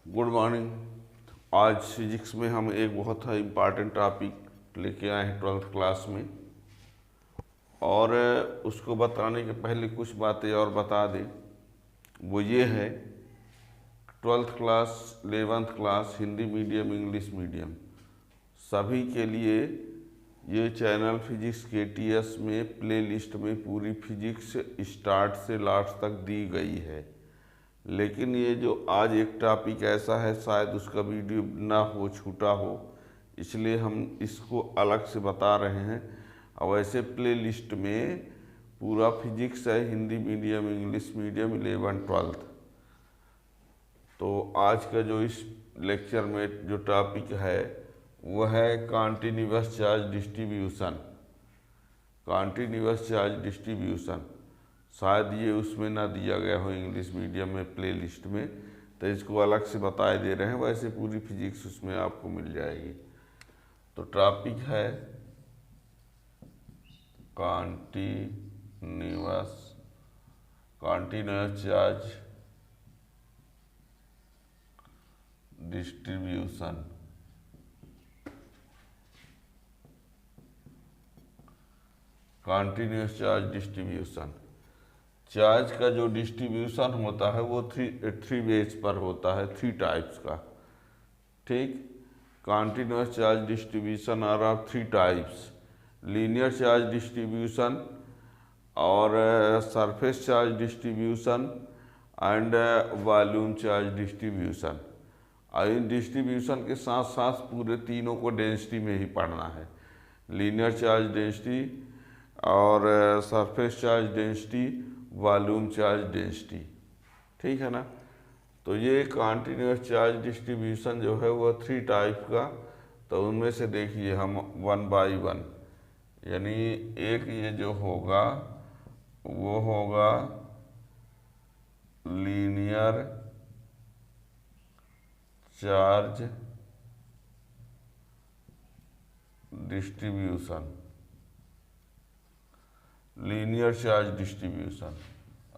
Good morning. आज physics में हम एक बहुत ही इम्पॉर्टेंट टॉपिक लेके आए हैं 12th क्लास में। और उसको बताने के पहले कुछ बातें और बता दें। वो ये है 12th class 11th class Hindi medium English medium सभी के लिए ये चैनल फिजिक्स के टीएस में प्ले लिस्ट में पूरी फिजिक्स स्टार्ट से लास्ट तक दी गई है। लेकिन ये जो आज एक टॉपिक ऐसा है शायद उसका वीडियो ना हो, छूटा हो, इसलिए हम इसको अलग से बता रहे हैं। और वैसे प्ले लिस्ट में पूरा फिजिक्स है, Hindi medium English medium 11th-12th। तो आज का जो इस लेक्चर में जो टॉपिक है वो है continuous charge distribution. Continuous charge distribution शायद ये उसमें ना दिया गया हो इंग्लिश मीडियम में प्ले लिस्ट में, तो इसको अलग से बताए दे रहे हैं। वैसे पूरी फिजिक्स उसमें आपको मिल जाएगी। तो टॉपिक है continuous charge distribution. Continuous charge distribution, charge का जो डिस्ट्रीब्यूशन होता है वो थ्री वेज पर होता है, थ्री टाइप्स का। ठीक, continuous charge distribution are of three types: linear charge distribution और surface charge distribution and volume charge distribution. और इन डिस्ट्रीब्यूशन के साथ साथ पूरे तीनों को डेंसिटी में ही पढ़ना है: लीनियर चार्ज डेंसिटी और surface charge density, volume charge density. ठीक है ना। तो ये कॉन्टिन्यूअस चार्ज डिस्ट्रीब्यूशन जो है वो थ्री टाइप का। तो उनमें से देखिए हम वन बाय वन, यानी एक ये जो होगा वो होगा linear charge distribution, linear charge distribution.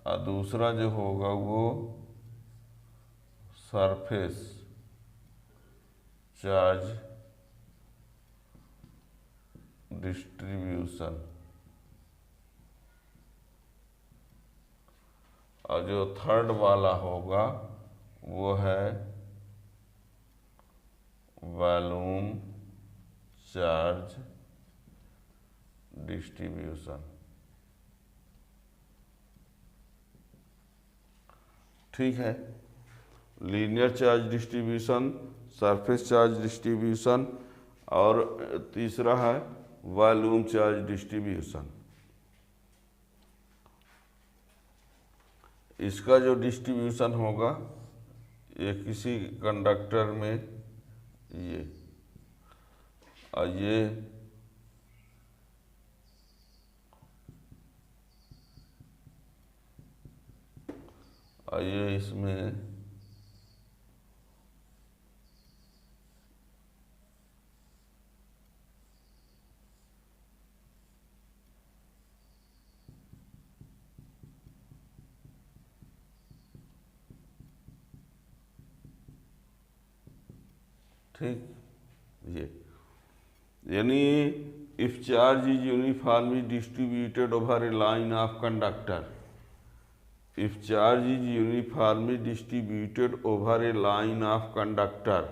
और दूसरा जो होगा वो सरफेस चार्ज डिस्ट्रीब्यूशन। और जो थर्ड वाला होगा वो है वॉल्यूम चार्ज डिस्ट्रीब्यूशन। ठीक है, linear charge distribution, surface charge distribution और तीसरा है वॉल्यूम चार्ज डिस्ट्रीब्यूशन। इसका जो डिस्ट्रीब्यूशन होगा ये किसी कंडक्टर में ये और ये इसमें ठीक, ये यानी if charge is uniformly distributed over A line of conductor, if charge is uniformly distributed over a line of conductor,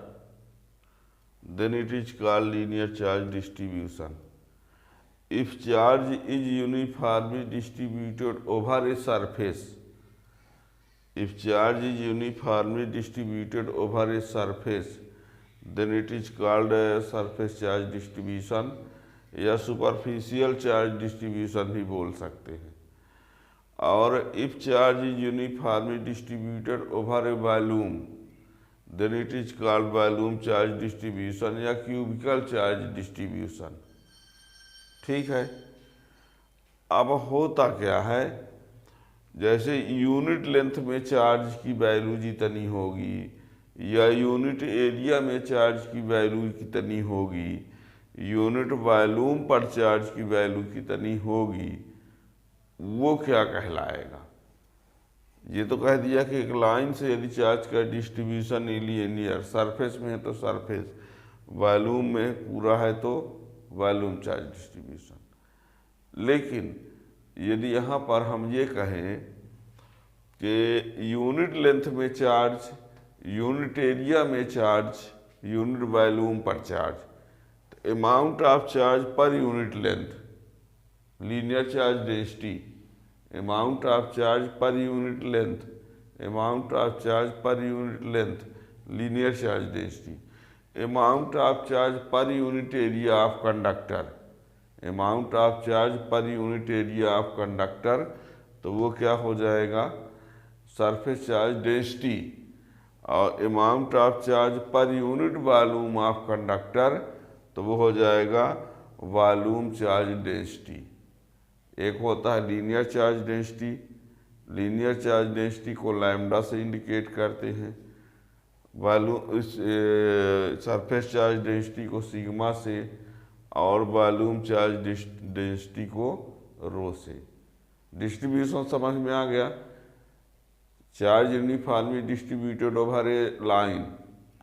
then it is called linear charge distribution. If charge is uniformly distributed over a surface, if charge is uniformly distributed over a surface, then it is called surface charge distribution या superficial charge distribution भी बोल सकते हैं। और if charge is uniformly distributed over a volume, then it is called volume charge distribution या cubical charge distribution. ठीक है। अब होता क्या है, जैसे यूनिट लेंथ में चार्ज की वैल्यू जितनी होगी या यूनिट एरिया में चार्ज की वैल्यू कितनी होगी, यूनिट वॉल्यूम पर चार्ज की वैल्यू कितनी होगी, वो क्या कहलाएगा? ये तो कह दिया कि एक लाइन से यदि चार्ज का डिस्ट्रीब्यूशन लीनियर, सरफेस में है तो सरफेस, वॉल्यूम में पूरा है तो वॉल्यूम चार्ज डिस्ट्रीब्यूशन। लेकिन यदि यहाँ पर हम ये कहें कि यूनिट लेंथ में चार्ज, यूनिट एरिया में चार्ज, यूनिट वॉल्यूम पर चार्ज, तो amount of charge per unit length, linear charge density, amount of charge per unit length, amount of charge per unit length, linear charge density, amount of charge per unit area of conductor, amount of charge per unit area of conductor, तो वो क्या हो जाएगा, surface charge density, और amount of charge per unit volume of conductor, तो वो हो जाएगा वॉल्यूम चार्ज डेंसिटी। एक होता है linear charge density, linear charge density को लैम्डा से इंडिकेट करते हैं, वॉल्यूम सरफेस चार्ज डेंसिटी को सिग्मा से, और वॉल्यूम चार्ज डेंसिटी को रो से। डिस्ट्रीब्यूशन समझ में आ गया। Charge uniformly distributed over A line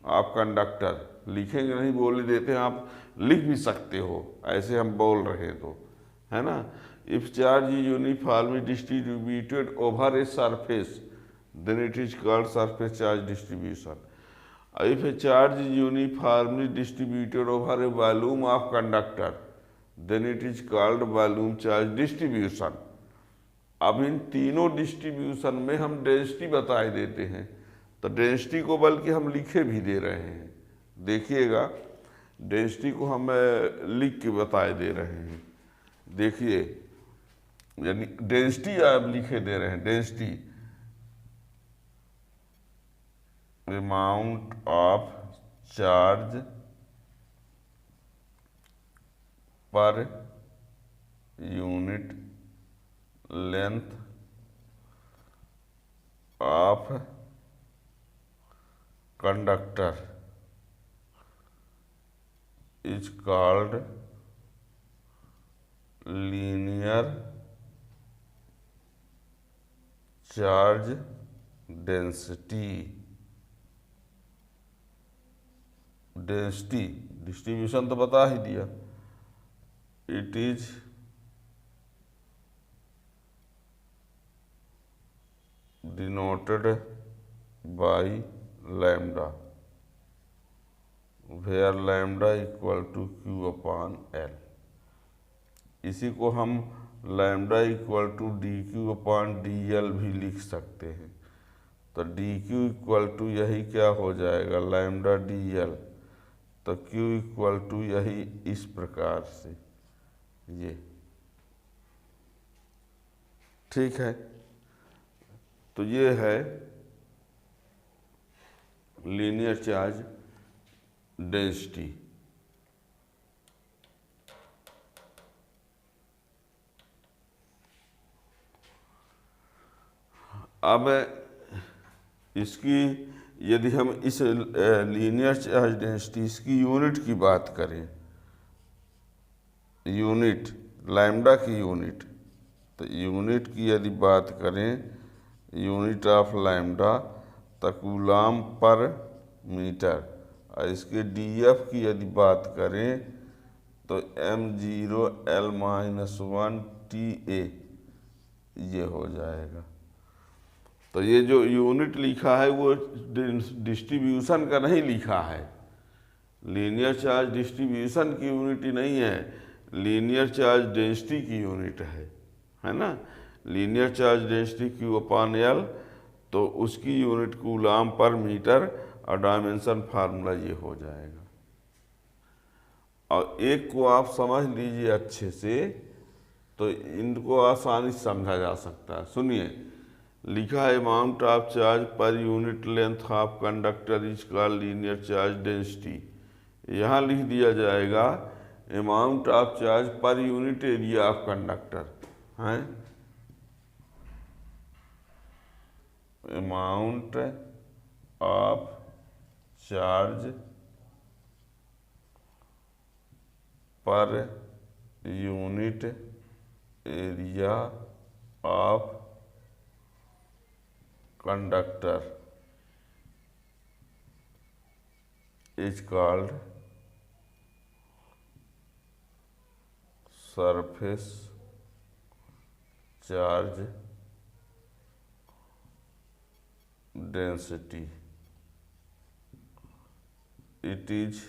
of conductor, लिखेंगे नहीं, बोल देते हैं, आप लिख भी सकते हो ऐसे हम बोल रहे तो, है ना। If charge is uniformly distributed over a surface then it is called surface charge distribution. If a charge is uniformly distributed over a volume of conductor then it is called volume charge distribution. अब इन तीनों distribution में हम density बताए देते हैं, तो density को बल्कि हम लिखे भी दे रहे हैं, देखिएगा डेंसिटी को हम लिख के बताए दे रहे हैं। देखिए, यानी डेंसिटी आप लिखे दे रहे हैं, density amount of charge per unit length of conductor is called linear charge density। Density distribution तो बता ही दिया, it is denoted by lambda, where lambda equal to q upon l. इसी को हम lambda equal to d q upon d l भी लिख सकते हैं। तो डी क्यू इक्वल टू यही क्या हो जाएगा, लैम्डा डी एल, तो क्यू इक्वल टू यही इस प्रकार से, ये ठीक है। तो ये है लीनियर चार्ज डेंसिटी। अब इसकी यदि हम इस लीनियर चार्ज डेंसिटी इसकी यूनिट की बात करें, यूनिट लैम्डा की यूनिट, तो यूनिट की यदि बात करें, यूनिट ऑफ लैम्डा तो कूलम पर मीटर, और इसके डीएफ की यदि बात करें तो m0l-1 TA ये हो जाएगा। तो ये जो यूनिट लिखा है वो डिस्ट्रीब्यूशन का नहीं लिखा है, लीनियर चार्ज डिस्ट्रीब्यूशन की यूनिट ही नहीं है, लीनियर चार्ज डेंसिटी की यूनिट है ना। Linear charge density Q upon L, तो उसकी यूनिट कूलम पर मीटर, और डायमेंशन फार्मूला ये हो जाएगा। और एक को आप समझ लीजिए अच्छे से, तो इनको आसानी से समझा जा सकता है। सुनिए, लिखा है amount of charge per unit length of conductor is called linear charge density. यहाँ लिख दिया जाएगा amount of charge per unit area of conductor, है amount of charge per unit area of conductor is called surface charge density. It is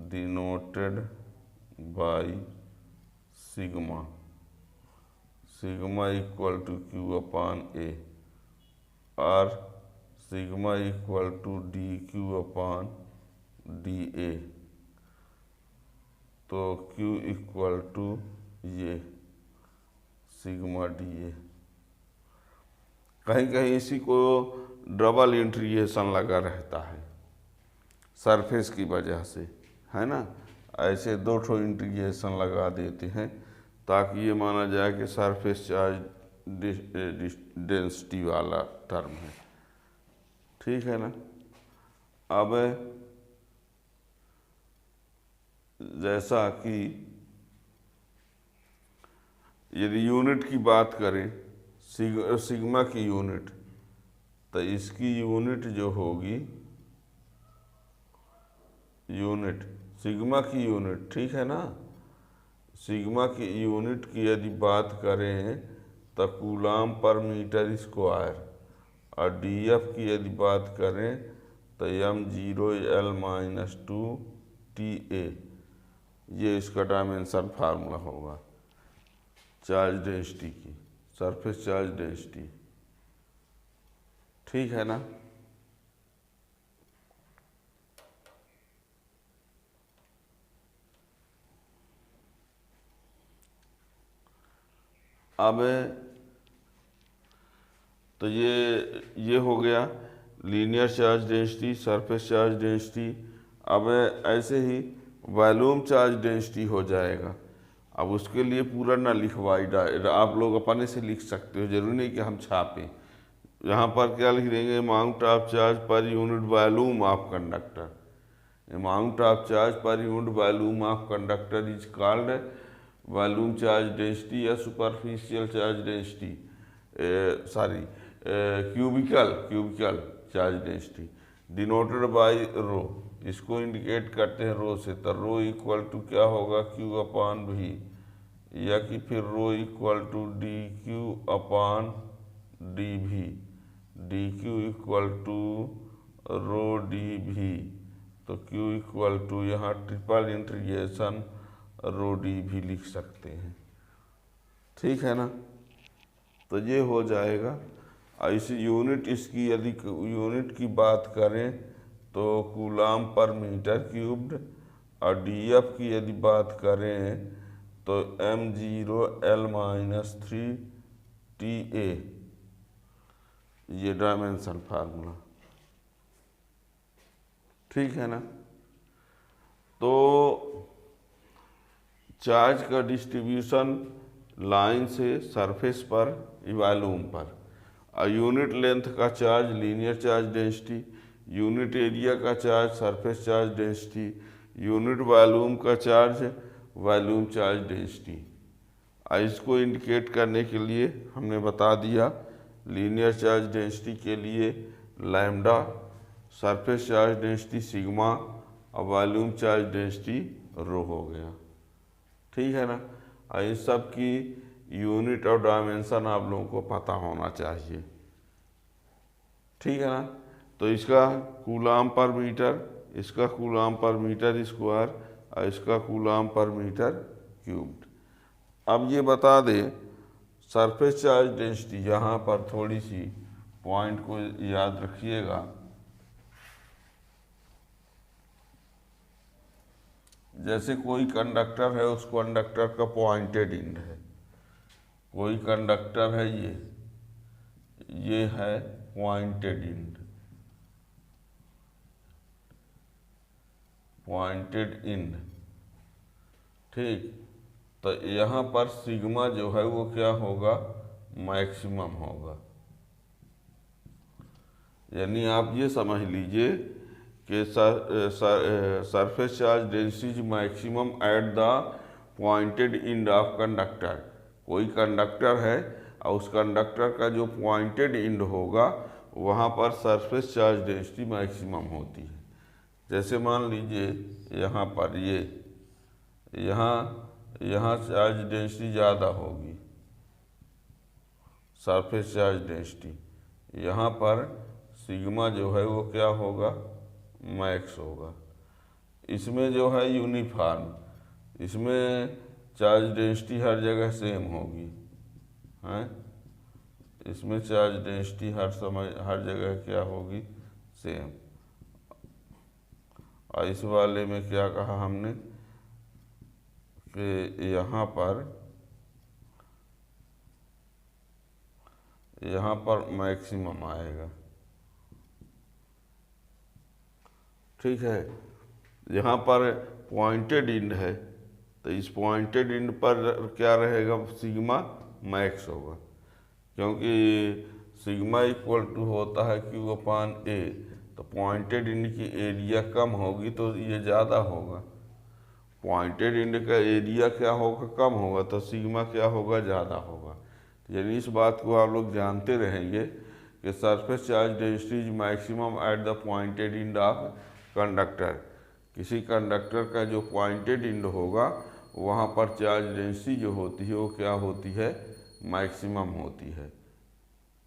denoted by sigma. Sigma equal to Q upon A, or sigma equal to dQ upon dA. तो Q equal to ये sigma dA। कहीं कहीं इसी को double integration लगा रहता है surface की वजह से, है ना। ऐसे दो ठो इंटीग्रेशन लगा देते हैं ताकि ये माना जाए कि सरफेस चार्ज डेंसिटी वाला टर्म है, ठीक है ना। अब जैसा कि यदि यूनिट की बात करें सिग्मा की यूनिट, तो इसकी यूनिट जो होगी यूनिट सिग्मा की यूनिट, ठीक है ना। सिग्मा की यूनिट की यदि बात करें तो कूलाम पर मीटर स्क्वायर, और डीएफ की यदि बात करें तो m0l-2 TA। ये इसका डायमेंशन फार्मूला होगा चार्ज डेंसिटी की, सरफेस चार्ज डेंसिटी, ठीक है ना। अब तो ये हो गया linear charge density, surface charge density. अब ऐसे ही वॉल्यूम चार्ज डेंसिटी हो जाएगा। अब उसके लिए पूरा ना लिखवाई, आप लोग अपने से लिख सकते हो, जरूरी नहीं कि हम छापें। यहाँ पर क्या लिख देंगे, amount of charge per unit volume of conductor. Amount of charge per unit volume of conductor is called volume charge density या superficial charge density, cubical charge density, denoted by rho. इसको इंडिकेट करते हैं रो से, तो रो equal to क्या होगा, Q upon V, या कि फिर rho equal to dQ upon dV, dQ equal to rho dV। तो Q इक्वल टू यहाँ ट्रिपल इंटीग्रेशन रो dV लिख सकते हैं, ठीक है ना। तो ये हो जाएगा। ऐसी यूनिट इसकी यदि यूनिट की बात करें तो कूलाम पर मीटर क्यूब्ड, और डीएफ की यदि बात करें तो m0l-3 TA। ये डायमेंशन फार्मूला, ठीक है ना। तो चार्ज का डिस्ट्रीब्यूशन लाइन से सरफेस पर वॉल्यूम पर, और यूनिट लेंथ का charge linear charge density, unit area का charge surface charge density, unit volume का चार्ज वॉल्यूम चार्ज डेंसिटी। इसको इंडिकेट करने के लिए हमने बता दिया, लीनियर चार्ज डेंसिटी के लिए lambda, surface charge density sigma, और वॉल्यूम चार्ज डेंसिटी रो हो गया, ठीक है ना। इन सब की यूनिट और डायमेंशन आप लोगों को पता होना चाहिए, ठीक है ना। तो इसका कूलाम पर मीटर, इसका कूलाम पर मीटर स्क्वायर, और इसका कूलाम पर मीटर क्यूब्ड। अब ये बता दें सरफेस चार्ज डेंसिटी, यहाँ पर थोड़ी सी पॉइंट को याद रखिएगा। जैसे कोई कंडक्टर है, उस कंडक्टर का पॉइंटेड एंड है, कोई कंडक्टर है ये है पॉइंटेड एंड, पॉइंटेड एंड, ठीक। तो यहाँ पर सिग्मा जो है वो क्या होगा, मैक्सिमम होगा। यानी आप ये समझ लीजिए कि surface charge density maximum at the pointed end of conductor. कोई कंडक्टर है और उस कंडक्टर का जो पॉइंटेड एंड होगा वहाँ पर सरफेस चार्ज डेंसिटी मैक्सिमम होती है। जैसे मान लीजिए यहाँ पर यहाँ चार्ज डेंसिटी ज़्यादा होगी, सरफेस चार्ज डेंसिटी, यहाँ पर सिग्मा जो है वो क्या होगा, मैक्स होगा। इसमें जो है यूनिफॉर्म, इसमें चार्ज डेंसिटी हर जगह सेम होगी, हैं, इसमें चार्ज डेंसिटी हर समय हर जगह क्या होगी, सेम। और इस वाले में क्या कहा हमने कि यहाँ पर मैक्सिमम आएगा, ठीक है। यहाँ पर पॉइंटेड एंड है तो इस पॉइंटेड एंड पर क्या रहेगा, सिग्मा मैक्स होगा, क्योंकि सिग्मा इक्वल टू होता है Q अपान A, तो पॉइंटेड एंड की एरिया कम होगी तो ये ज़्यादा होगा। पॉइंटेड एंड का एरिया क्या होगा, कम होगा, तो सिग्मा क्या होगा, ज़्यादा होगा। यानी इस बात को आप लोग जानते रहेंगे कि surface charge density is maximum at the pointed end of conductor. किसी कंडक्टर का जो पॉइंटेड एंड होगा वहाँ पर चार्ज डेंसिटी जो होती है वो क्या होती है, मैक्सिमम होती है,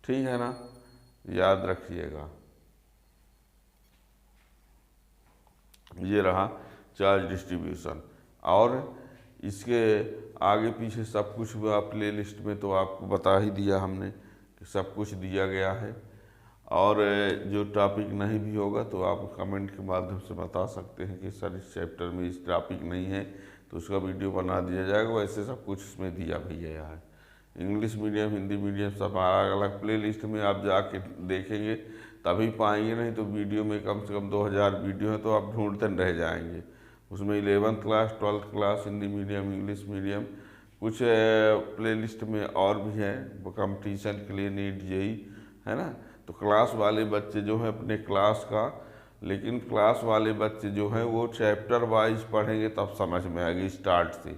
ठीक है ना, याद रखिएगा। ये रहा चार्ज डिस्ट्रीब्यूशन। और इसके आगे पीछे सब कुछ प्ले लिस्ट में तो आपको बता ही दिया हमने कि सब कुछ दिया गया है। और जो टॉपिक नहीं भी होगा तो आप कमेंट के माध्यम से बता सकते हैं कि सर इस चैप्टर में इस टॉपिक नहीं है तो उसका वीडियो बना दिया जाएगा। वैसे सब कुछ इसमें दिया भी गया है, इंग्लिश मीडियम, हिंदी मीडियम, सब अलग अलग प्ले लिस्ट में आप जाके देखेंगे तभी पाएंगे, नहीं तो वीडियो में कम से कम 2000 वीडियो है तो आप ढूंढते रह जाएंगे। उसमें 11th class, 12th class, Hindi medium, English medium, कुछ प्ले लिस्ट में और भी हैं कंपटीशन के लिए, नीट जेई, है ना। तो क्लास वाले बच्चे जो हैं अपने क्लास का, लेकिन क्लास वाले बच्चे जो हैं वो चैप्टर वाइज पढ़ेंगे तब समझ में आएगी स्टार्ट से।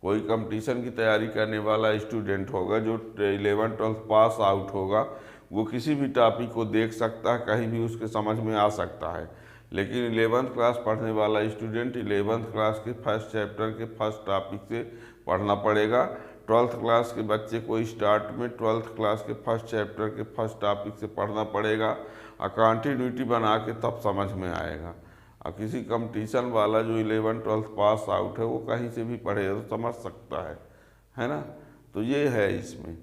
कोई कंपटीशन की तैयारी करने वाला स्टूडेंट होगा जो 11th 12th पास आउट होगा, वो किसी भी टॉपिक को देख सकता है, कहीं भी उसके समझ में आ सकता है। लेकिन 11th क्लास पढ़ने वाला स्टूडेंट 11th क्लास के फर्स्ट चैप्टर के फर्स्ट टॉपिक से पढ़ना पड़ेगा। 12th क्लास के बच्चे को स्टार्ट में 12th क्लास के फर्स्ट चैप्टर के फर्स्ट टॉपिक से पढ़ना पड़ेगा और कंटिन्यूटी बना के तब समझ में आएगा। और किसी कंपटीशन वाला जो 11th 12th पास आउट है वो कहीं से भी पढ़ेगा तो समझ सकता है ना। तो ये है इसमें।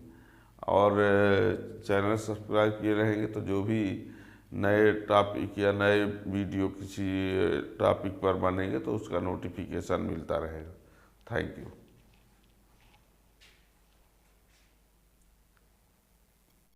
और चैनल सब्सक्राइब किए रहेंगे तो जो भी नए टॉपिक या नए वीडियो किसी टॉपिक पर बनेंगे तो उसका नोटिफिकेशन मिलता रहेगा। Thank you.